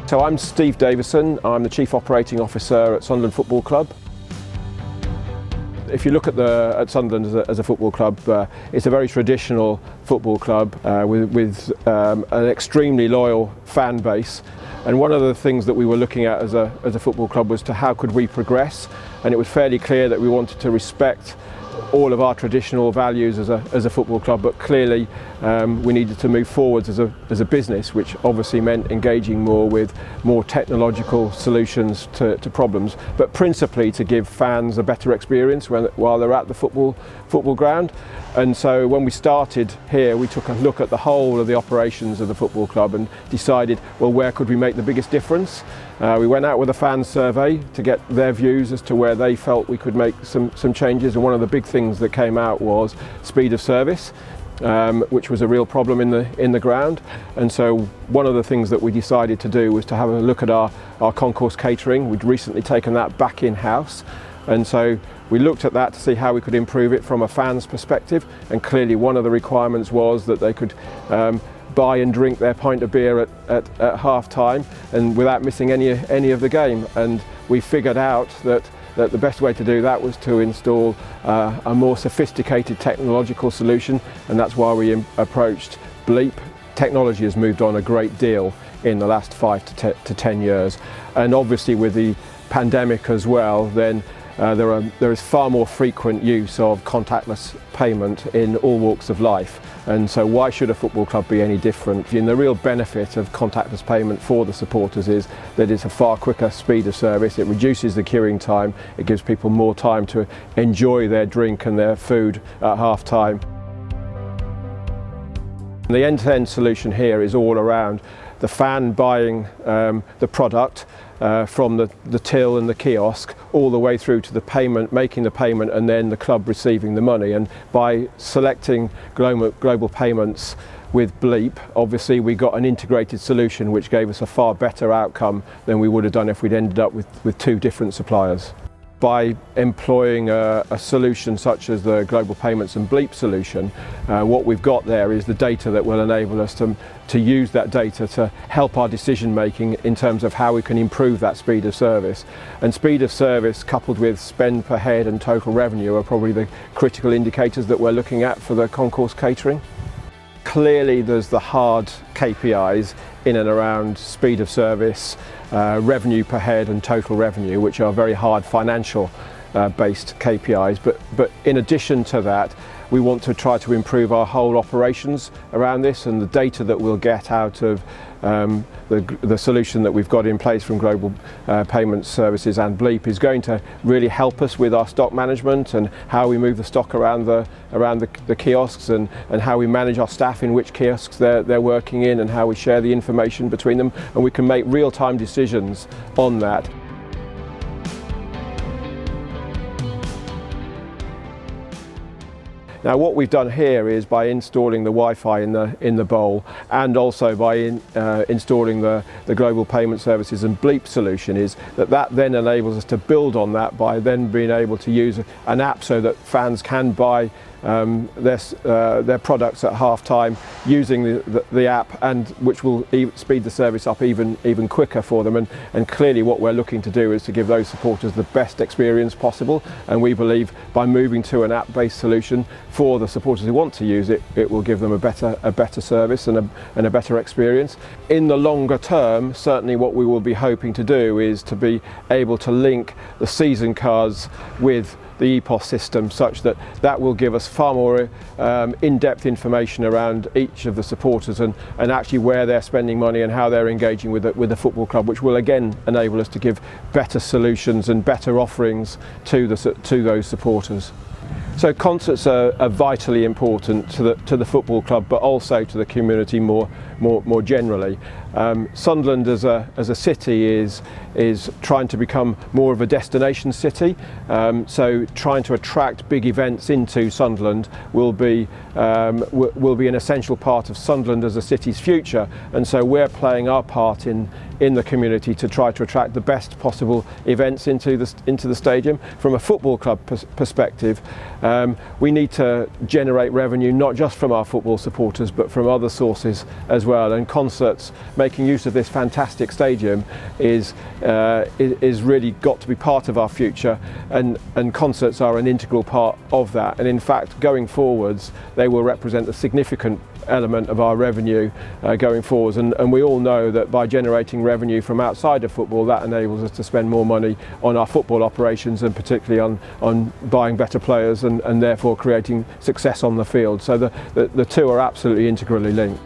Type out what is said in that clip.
So I'm Steve Davison, I'm the Chief Operating Officer at Sunderland Football Club. If you look at Sunderland as a football club, it's a very traditional football club with an extremely loyal fan base. And one of the things that we were looking at as a football club was to how could we progress, and it was fairly clear that we wanted to respect all of our traditional values as a football club, but clearly we needed to move forwards as a business, which obviously meant engaging more with more technological solutions to problems, but principally to give fans a better experience while they're at the football ground. And so when we started here, we took a look at the whole of the operations of the football club and decided, well, where could we make the biggest difference? We went out with a fan survey to get their views as to where they felt we could make some changes, and one of the big things that came out was speed of service, which was a real problem in the ground. And so one of the things that we decided to do was to have a look at our concourse catering. We'd recently taken that back in-house, and so we looked at that to see how we could improve it from a fan's perspective, and clearly one of the requirements was that they could buy and drink their pint of beer at half time and without missing any of the game. And we figured out that the best way to do that was to install a more sophisticated technological solution, and that's why we approached Bleep. Technology has moved on a great deal in the last 5 to 10 years, and obviously with the pandemic as well, then there is far more frequent use of contactless payment in all walks of life. And so why should a football club be any different? And the real benefit of contactless payment for the supporters is that it's a far quicker speed of service. It reduces the queuing time. It gives people more time to enjoy their drink and their food at half time. The end-to-end solution here is all around the fan buying the product from the till and the kiosk all the way through to the payment, making the payment, and then the club receiving the money. And by selecting global payments with Bleep, obviously we got an integrated solution which gave us a far better outcome than we would have done if we'd ended up with 2 different suppliers. By employing a solution such as the Global Payments and Bleep solution, what we've got there is the data that will enable us to use that data to help our decision making in terms of how we can improve that speed of service. And speed of service coupled with spend per head and total revenue are probably the critical indicators that we're looking at for the concourse catering. Clearly there's the hard KPIs in and around speed of service, revenue per head and total revenue, which are very hard financial based KPIs, but in addition to that, we want to try to improve our whole operations around this, and the data that we'll get out of the solution that we've got in place from Global Payment Services and Bleep is going to really help us with our stock management and how we move the stock around the kiosks, and how we manage our staff in which kiosks they're working in, and how we share the information between them, and we can make real-time decisions on that. Now what we've done here is by installing the Wi-Fi in the bowl, and also by installing the Global Payment Services and Bleep solution, is that then enables us to build on that by then being able to use an app so that fans can buy their products at half time using the app, and which will speed the service up even quicker for them. And clearly what we're looking to do is to give those supporters the best experience possible, and we believe by moving to an app-based solution for the supporters who want to use it, it will give them a better service and a better experience. In the longer term, certainly what we will be hoping to do is to be able to link the season cards with the EPOS system, such that will give us far more in-depth information around each of the supporters and actually where they're spending money and how they're engaging with the football club, which will again enable us to give better solutions and better offerings to those supporters. So concerts are vitally important to the football club, but also to the community more generally. Sunderland as a city is trying to become more of a destination city. So trying to attract big events into Sunderland will be an essential part of Sunderland as a city's future. And so we're playing our part in the community to try to attract the best possible events into the stadium. From a football club perspective, we need to generate revenue not just from our football supporters but from other sources as well, and concerts making use of this fantastic stadium is really got to be part of our future, and concerts are an integral part of that. And in fact, going forwards, they will represent a significant element of our revenue going forwards, and we all know that by generating revenue from outside of football, that enables us to spend more money on our football operations, and particularly on buying better players and therefore creating success on the field. So the two are absolutely integrally linked.